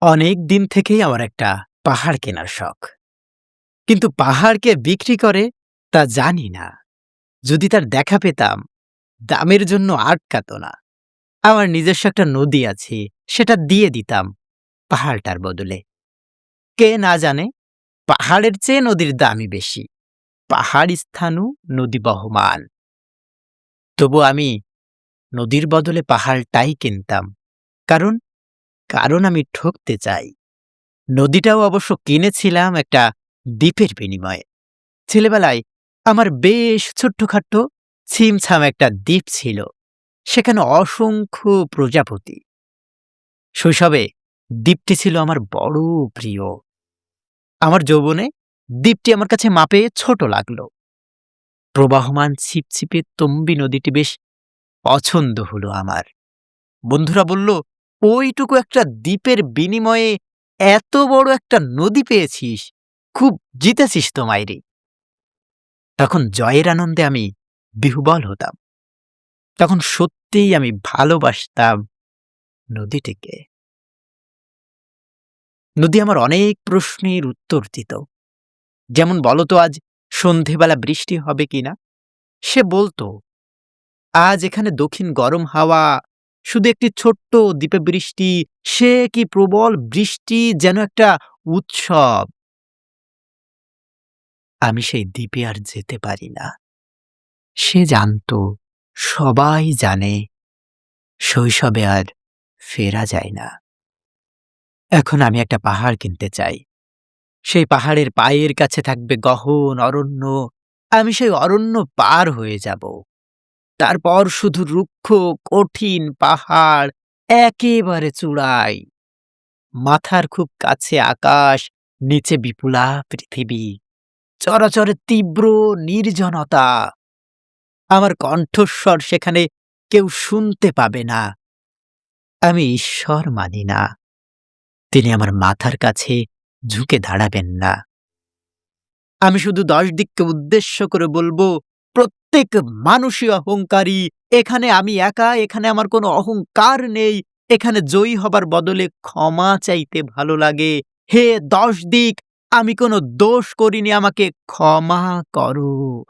অনেক দিন থেকেই আমার একটা পাহাড় কেনার শখ। কিন্তু পাহাড় কে বিক্রি করে তা জানি না। যদি তার দেখা পেতাম, দামের জন্য আটকাতো না। আমার নিজস্ব একটা নদী আছে, সেটা দিয়ে দিতাম পাহাড়টার বদলে। কে না জানে, পাহাড়ের চেয়ে নদীর দামই বেশি। পাহাড় স্থাণু, নদী বহমান। তবু আমি নদীর বদলে পাহাড়টাই কিনতাম। কারণ কারণ আমি ঠকতে চাই। নদীটাও অবশ্য কিনেছিলাম একটা দ্বীপের বিনিময়ে। ছেলেবেলায় আমার বেশ ছোট্টখাট্ট ছিমছাম একটা দ্বীপ ছিল। সেখানে অসংখ্য প্রজাপতি। শৈশবে দ্বীপটি ছিল আমার বড় প্রিয়। আমার যৌবনে দ্বীপটি আমার কাছে মাপে ছোট লাগলো। প্রবাহমান ছিপছিপে তম্বি নদীটি বেশ পছন্দ হলো আমার। বন্ধুরা বলল, ওইটুকু একটা দ্বীপের বিনিময়ে এত বড় একটা নদী পেয়েছিস, খুব জিতেছিস তো মাইরি। তখন জয়ের আনন্দে আমি বিহ্বল হতাম। তখন সত্যিই আমি ভালোবাসতাম নদীটিকে। নদী আমার অনেক প্রশ্নের উত্তর দিত। যেমন, বলতো আজ সন্ধেবেলা বৃষ্টি হবে কিনা? সে বলতো, আজ এখানে দক্ষিণ গরম হাওয়া, শুধু একটি ছোট্ট দ্বীপে বৃষ্টি, সে কি প্রবল বৃষ্টি, যেন একটা উৎসব। আমি সেই দ্বীপে আর যেতে পারি না। সে জানতো, সবাই জানে, শৈশবে আর ফেরা যায় না। এখন আমি একটা পাহাড় কিনতে চাই। সেই পাহাড়ের পায়ের কাছে থাকবে গহন অরণ্য। আমি সেই অরণ্য পার হয়ে যাব। তারপর শুধু রুক্ষ, কঠিন পাহাড়, একেবারে চূড়ায়। মাথার খুব কাছে আকাশ, নিচে বিপুলা পৃথিবী। চরাচরে তীব্র নির্জনতা। আমার কণ্ঠস্বর সেখানে কেউ শুনতে পাবে না। আমি ঈশ্বর মানি না। তিনি আমার মাথার কাছে ঝুঁকে দাঁড়াবেন না। আমি শুধু ১০ দিককে উদ্দেশ্য করে বলবো, প্রত্যেক মানুষই অহংকারী। এখানে আমি একা, এখানে আমার কোনো অহংকার নেই। এখানে জয়ী হবার বদলে ক্ষমা চাইতে ভালো লাগে। হে ১০ দিক, আমি কোনো দোষ করিনি, আমাকে ক্ষমা করো।